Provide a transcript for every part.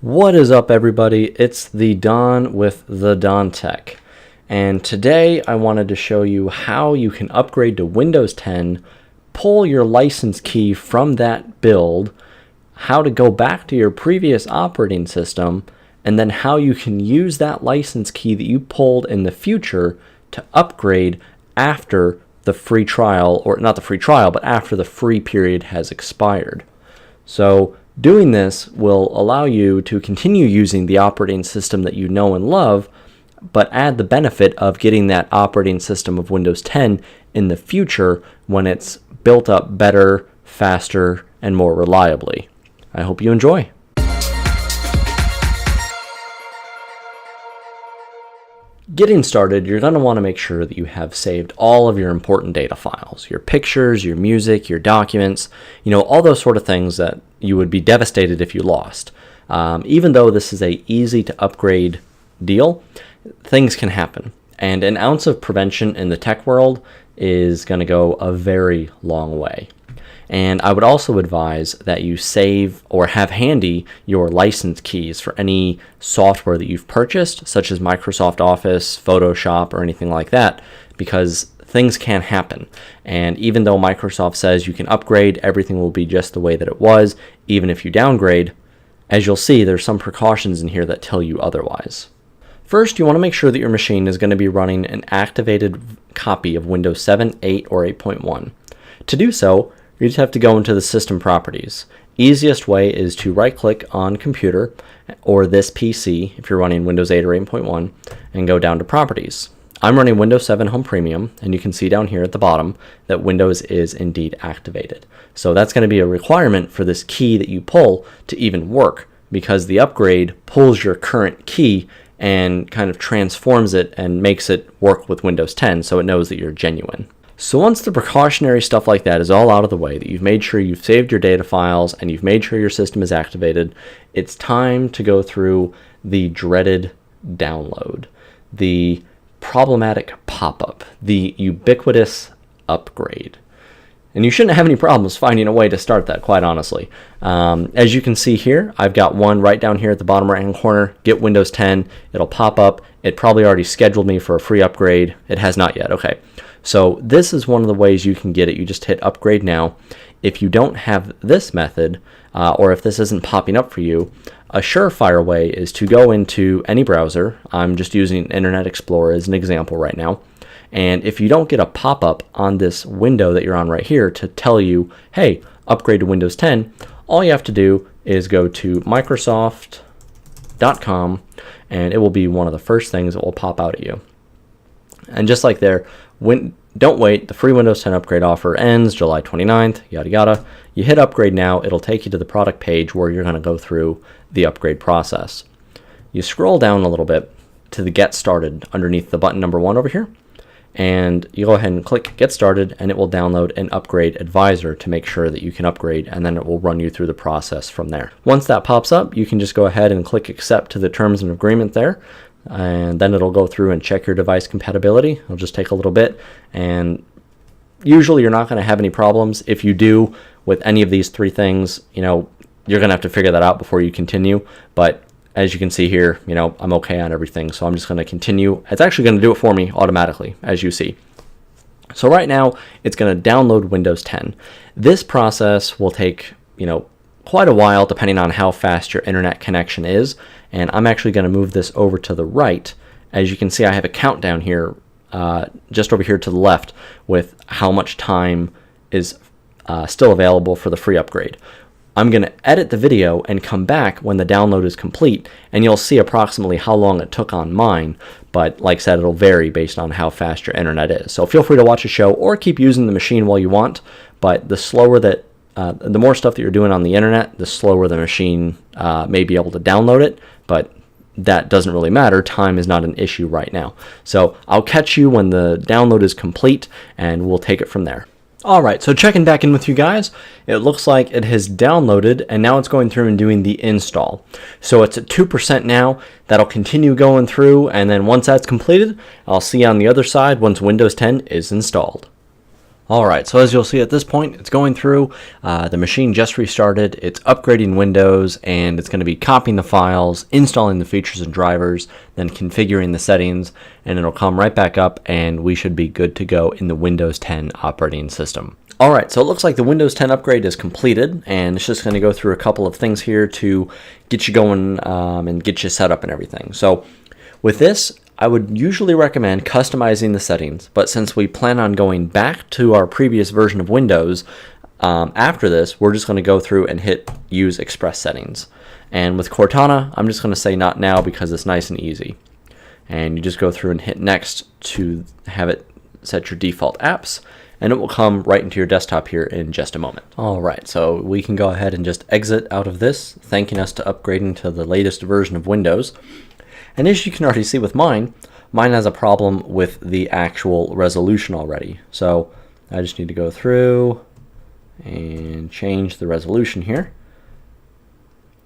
What is up, everybody? It's the Don with the Don Tech, and today I wanted to show you how you can upgrade to Windows 10, pull your license key from that build, how to go back to your previous operating system, and then how you can use that license key that you pulled in the future to upgrade after the free trial, or not the free trial, but after the free period has expired. So doing this will allow you to continue using the operating system that you know and love, but add the benefit of getting that operating system of Windows 10 in the future when it's built up better, faster, and more reliably. I hope you enjoy. Getting started, you're going to want to make sure that you have saved all of your important data files, your pictures, your music, your documents, all those sort of things that you would be devastated if you lost. Even though this is a easy to upgrade deal, things can happen. And an ounce of prevention in the tech world is going to go a very long way. And I would also advise that you save or have handy your license keys for any software that you've purchased, such as Microsoft Office, Photoshop, or anything like that, because things can happen. And even though Microsoft says you can upgrade, everything will be just the way that it was, even if you downgrade, as you'll see, there's some precautions in here that tell you otherwise. First, you want to make sure that your machine is going to be running an activated copy of Windows 7, 8, or 8.1. To do so, you just have to go into the system properties. Easiest way is to right-click on computer or this PC if you're running Windows 8 or 8.1 and go down to properties. I'm running Windows 7 Home Premium, and you can see down here at the bottom that Windows is indeed activated. So that's going to be a requirement for this key that you pull to even work, because the upgrade pulls your current key and kind of transforms it and makes it work with Windows 10 so it knows that you're genuine. So once the precautionary stuff like that is all out of the way, that you've made sure you've saved your data files and you've made sure your system is activated, it's time to go through the dreaded download, the problematic pop-up, the ubiquitous upgrade. And you shouldn't have any problems finding a way to start that, quite honestly. As you can see here, I've got one right down here at the bottom right-hand corner, get Windows 10. It'll pop up. It probably already scheduled me for a free upgrade. It has not yet. Okay. So this is one of the ways you can get it. You just hit upgrade now. If you don't have this method, or if this isn't popping up for you, a surefire way is to go into any browser. I'm just using Internet Explorer as an example right now. And if you don't get a pop-up on this window that you're on right here to tell you, hey, upgrade to Windows 10, all you have to do is go to Microsoft.com, and it will be one of the first things that will pop out at you. And just like there, don't wait, the free Windows 10 upgrade offer ends July 29th, yada yada. You hit upgrade now, it'll take you to the product page where you're going to go through the upgrade process. You scroll down a little bit to the Get Started underneath the button number 1 over here, and you go ahead and click Get Started, and it will download an upgrade advisor to make sure that you can upgrade, and then it will run you through the process from there. Once that pops up, you can just go ahead and click Accept to the terms and agreement there, and then it'll go through and check your device compatibility. It'll just take a little bit, and usually you're not going to have any problems. If you do with any of these three things, you're going to have to figure that out before you continue, but as you can see here, I'm okay on everything, so I'm just going to continue. It's actually going to do it for me automatically, as you see. So right now, it's going to download Windows 10. This process will take, quite a while depending on how fast your internet connection is, and I'm actually going to move this over to the right. As you can see, I have a countdown here, just over here to the left, with how much time is still available for the free upgrade. I'm going to edit the video and come back when the download is complete, and you'll see approximately how long it took on mine, but like I said, it'll vary based on how fast your internet is. So feel free to watch a show or keep using the machine while you want, but the slower that the more stuff that you're doing on the internet, the slower the machine may be able to download it, but that doesn't really matter. Time is not an issue right now. So I'll catch you when the download is complete, and we'll take it from there. Alright, so checking back in with you guys, it looks like it has downloaded, and now it's going through and doing the install. So it's at 2% now. That'll continue going through, and then once that's completed, I'll see you on the other side once Windows 10 is installed. Alright, so as you'll see at this point, it's going through, the machine just restarted, it's upgrading Windows, and it's going to be copying the files, installing the features and drivers, then configuring the settings, and it'll come right back up, and we should be good to go in the Windows 10 operating system. Alright, so it looks like the Windows 10 upgrade is completed, and it's just going to go through a couple of things here to get you going and get you set up and everything. So with this, I would usually recommend customizing the settings, but since we plan on going back to our previous version of Windows, after this, we're just going to go through and hit Use Express Settings. And with Cortana, I'm just going to say Not Now because it's nice and easy. And you just go through and hit Next to have it set your default apps, and it will come right into your desktop here in just a moment. Alright, so we can go ahead and just exit out of this, thanking us to upgrading to the latest version of Windows. And as you can already see with mine has a problem with the actual resolution already. So I just need to go through and change the resolution here.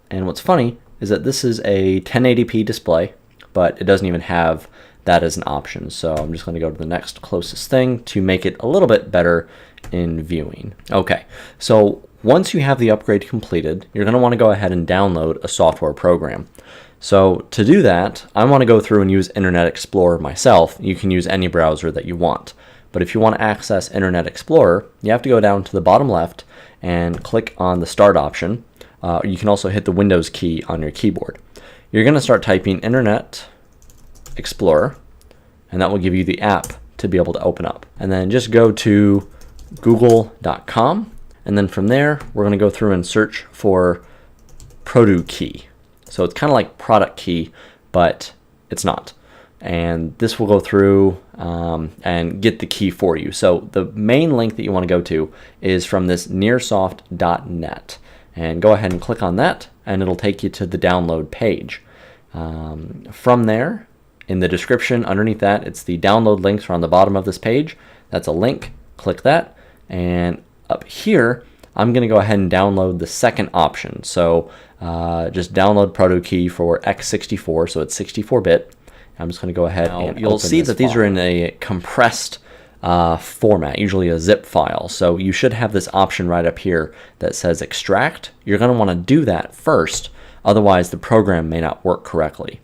And what's funny is that this is a 1080p display, but it doesn't even have that as an option. So I'm just going to go to the next closest thing to make it a little bit better in viewing. Okay, so once you have the upgrade completed, you're going to want to go ahead and download a software program. So to do that, I want to go through and use Internet Explorer myself. You can use any browser that you want. But if you want to access Internet Explorer, you have to go down to the bottom left and click on the Start option. You can also hit the Windows key on your keyboard. You're going to start typing Internet Explorer, and that will give you the app to be able to open up. And then just go to google.com, and then from there, we're going to go through and search for Product Key. So it's kind of like product key, but it's not. And this will go through and get the key for you. So the main link that you want to go to is from this nearsoft.net. And go ahead and click on that, and it'll take you to the download page. From there, in the description underneath that, it's the download links are on the bottom of this page. That's a link. Click that. And up here, I'm going to go ahead and download the second option. So just download Product Key for x64, so it's 64-bit. I'm just going to go ahead and you'll see that these are in a compressed format, usually a zip file. So you should have this option right up here that says extract. You're going to want to do that first, otherwise the program may not work correctly.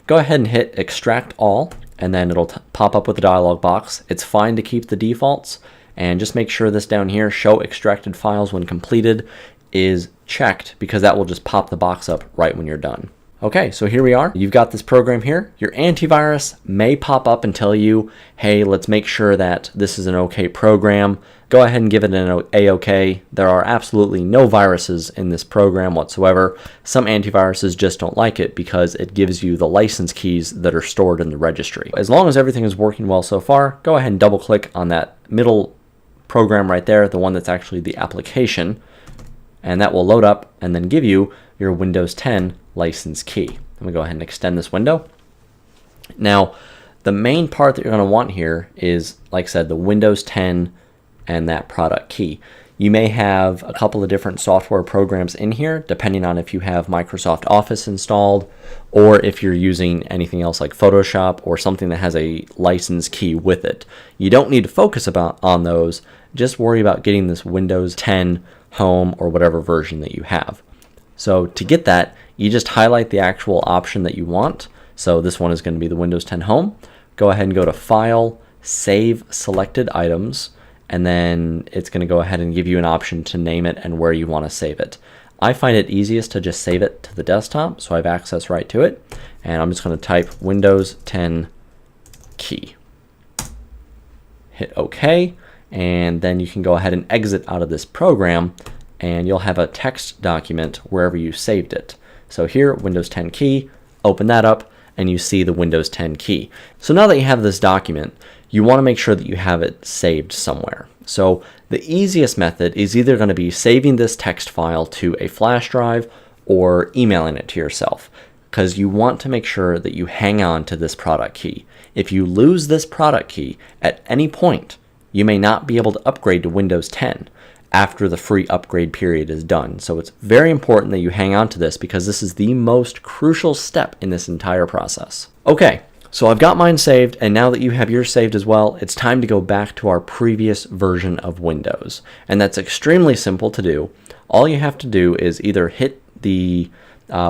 Go ahead and hit extract all, and then it'll pop up with a dialog box. It's fine to keep the defaults, and just make sure this down here, show extracted files when completed, is checked, because that will just pop the box up right when you're done. Okay, so here we are. You've got this program here. Your antivirus may pop up and tell you, hey, let's make sure that this is an okay program. Go ahead and give it an A-OK. There are absolutely no viruses in this program whatsoever. Some antiviruses just don't like it because it gives you the license keys that are stored in the registry. As long as everything is working well so far, go ahead and double click on that middle program right there, the one that's actually the application, and that will load up and then give you your Windows 10 license key. I'm going to go ahead and extend this window. Now, the main part that you're going to want here is, like I said, the Windows 10 and that product key. You may have a couple of different software programs in here, depending on if you have Microsoft Office installed, or if you're using anything else like Photoshop or something that has a license key with it. You don't need to focus on those. Just worry about getting this Windows 10 Home or whatever version that you have. So to get that, you just highlight the actual option that you want. So this one is going to be the Windows 10 Home. Go ahead and go to File, Save Selected Items, and then it's going to go ahead and give you an option to name it and where you want to save it. I find it easiest to just save it to the desktop, so I have access right to it. And I'm just going to type Windows 10 key. Hit OK, and then you can go ahead and exit out of this program, and you'll have a text document wherever you saved it. So here, Windows 10 key, open that up, and you see the Windows 10 key. So now that you have this document, you want to make sure that you have it saved somewhere. So the easiest method is either going to be saving this text file to a flash drive or emailing it to yourself, because you want to make sure that you hang on to this product key. If you lose this product key at any point, you may not be able to upgrade to Windows 10 after the free upgrade period is done. So it's very important that you hang on to this, because this is the most crucial step in this entire process. Okay, So I've got mine saved, and now that you have yours saved as well, it's time to go back to our previous version of Windows. And that's extremely simple to do. All you have to do is either hit the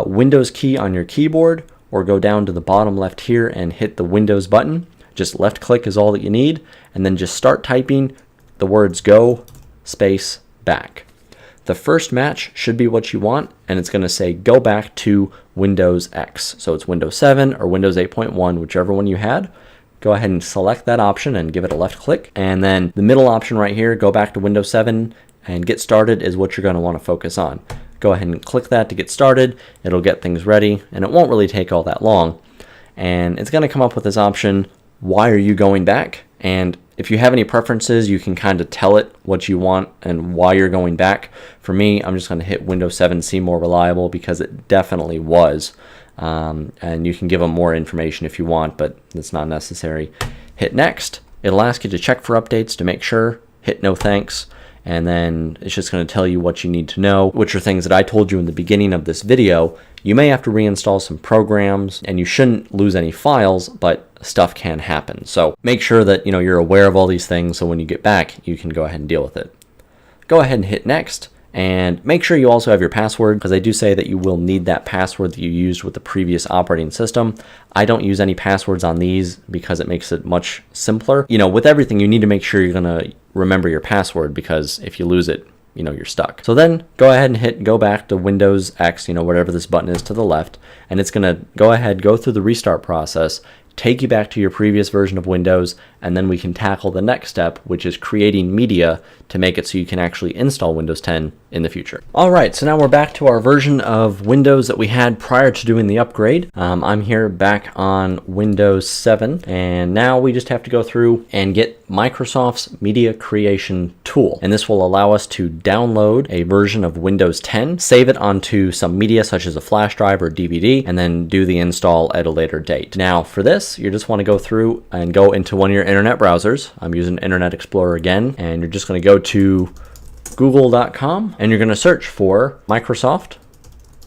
Windows key on your keyboard, or go down to the bottom left here and hit the Windows button. Just left click is all that you need, and then just start typing the words go space back. The first match should be what you want, and it's going to say go back to Windows X. So it's Windows 7 or Windows 8.1, whichever one you had. Go ahead and select that option and give it a left click. And then the middle option right here, go back to Windows 7 and get started, is what you're going to want to focus on. Go ahead and click that to get started. It'll get things ready, and it won't really take all that long. And it's going to come up with this option, why are you going back? And if you have any preferences, you can kind of tell it what you want and why you're going back. For me, I'm just going to hit Windows 7 See More Reliable, because it definitely was. And you can give them more information if you want, but it's not necessary. Hit Next. It'll ask you to check for updates to make sure. Hit No Thanks. And then it's just going to tell you what you need to know, which are things that I told you in the beginning of this video. You may have to reinstall some programs, and you shouldn't lose any files, but stuff can happen. So make sure that you're aware of all these things, so when you get back, you can go ahead and deal with it. Go ahead and hit Next, and make sure you also have your password, because I do say that you will need that password that you used with the previous operating system. I don't use any passwords on these because it makes it much simpler. With everything, you need to make sure you're going to remember your password, because if you lose it, you're stuck. So then go ahead and hit go back to Windows X, whatever this button is to the left, and it's going to go through the restart process, take you back to your previous version of Windows, and then we can tackle the next step, which is creating media to make it so you can actually install Windows 10 in the future. All right, so now we're back to our version of Windows that we had prior to doing the upgrade. I'm here back on Windows 7, and now we just have to go through and get Microsoft's Media Creation tool. And this will allow us to download a version of Windows 10, save it onto some media such as a flash drive or DVD, and then do the install at a later date. Now for this, you just want to go through and go into one of your internet browsers. I'm using Internet Explorer again, and you're just going to go to google.com, and you're going to search for Microsoft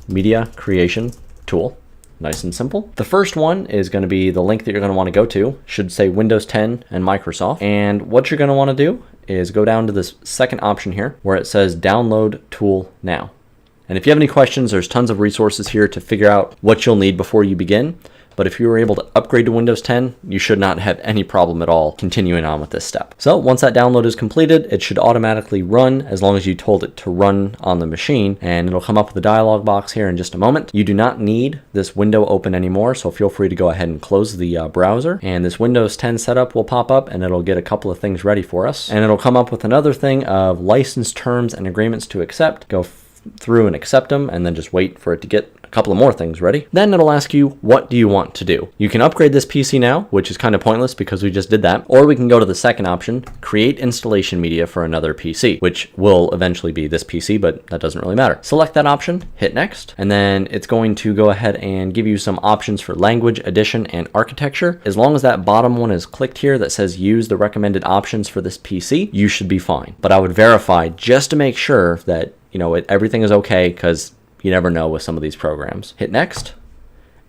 Media Creation Tool. Nice and simple. The first one is going to be the link that you're going to want to go to. Should say Windows 10 and Microsoft. And what you're going to want to do is go down to this second option here where it says Download Tool Now. And if you have any questions, there's tons of resources here to figure out what you'll need before you begin. But if you were able to upgrade to Windows 10, you should not have any problem at all continuing on with this step. So once that download is completed, it should automatically run as long as you told it to run on the machine, and it'll come up with a dialog box here in just a moment. You do not need this window open anymore, so feel free to go ahead and close the browser, and this Windows 10 setup will pop up, and it'll get a couple of things ready for us. And it'll come up with another thing of license terms and agreements to accept. Go through and accept them, and then just wait for it to get a couple of more things ready. Then it'll ask you, what do you want to do? You can upgrade this PC now, which is kind of pointless because we just did that, or we can go to the second option, create installation media for another PC, which will eventually be this PC, but that doesn't really matter. Select that option, hit next, and then it's going to go ahead and give you some options for language, edition, and architecture. As long as that bottom one is clicked here that says use the recommended options for this PC, you should be fine. But I would verify just to make sure that everything is okay, because you never know with some of these programs. Hit next,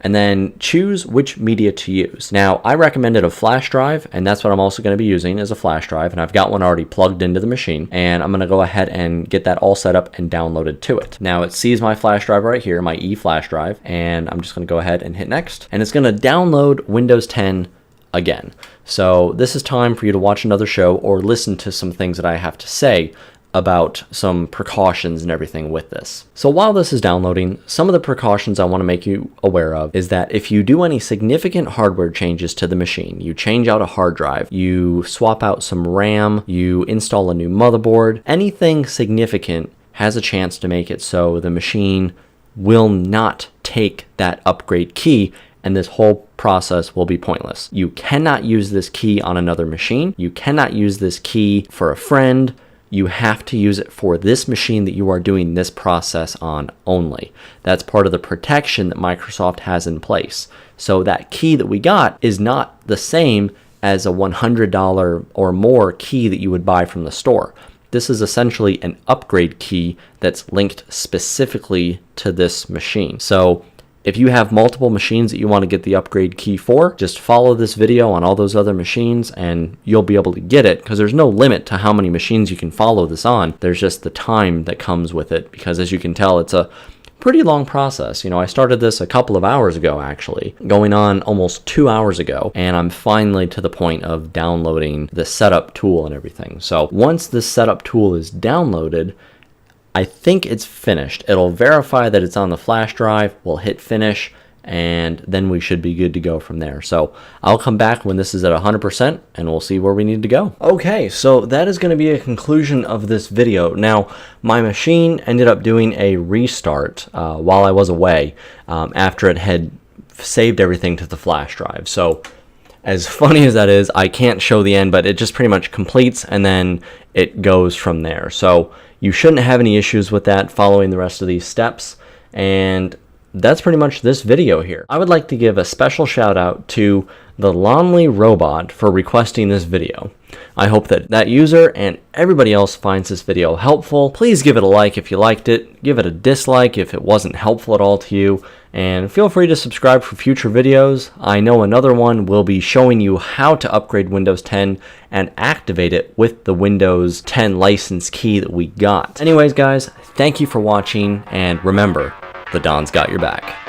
and then choose which media to use. Now, I recommended a flash drive, and that's what I'm also going to be using as a flash drive, and I've got one already plugged into the machine, and I'm going to go ahead and get that all set up and downloaded to it. Now, it sees my flash drive right here, my E flash drive, and I'm just going to go ahead and hit next, and it's going to download Windows 10 again. So this is time for you to watch another show or listen to some things that I have to say about some precautions and everything with this. So while this is downloading, some of the precautions I want to make you aware of is that if you do any significant hardware changes to the machine, you change out a hard drive, you swap out some RAM, you install a new motherboard, anything significant has a chance to make it so the machine will not take that upgrade key, and this whole process will be pointless. You cannot use this key on another machine. You cannot use this key for a friend. You have to use it for this machine that you are doing this process on only. That's part of the protection that Microsoft has in place. So that key that we got is not the same as a $100 or more key that you would buy from the store. This is essentially an upgrade key that's linked specifically to this machine. So If you have multiple machines that you want to get the upgrade key for, just follow this video on all those other machines and you'll be able to get it, because there's no limit to how many machines you can follow this on. There's just the time that comes with it, because as you can tell, it's a pretty long process. I started this a couple of hours ago, actually, going on almost 2 hours ago, and I'm finally to the point of downloading the setup tool and everything. So once this setup tool is downloaded, I think it's finished. It'll verify that it's on the flash drive. We'll hit finish, and then we should be good to go from there. So I'll come back when this is at 100% and we'll see where we need to go. Okay, so that is going to be a conclusion of this video. Now, my machine ended up doing a restart while I was away after it had saved everything to the flash drive. So as funny as that is, I can't show the end, but it just pretty much completes and then it goes from there. So you shouldn't have any issues with that following the rest of these steps. And that's pretty much this video here. I would like to give a special shout out to the Lonely Robot for requesting this video. I hope that that user and everybody else finds this video helpful. Please give it a like if you liked it. Give it a dislike if it wasn't helpful at all to you. And feel free to subscribe for future videos. I know another one will be showing you how to upgrade Windows 10 and activate it with the Windows 10 license key that we got. Anyways, guys, thank you for watching, and remember, the Don's got your back.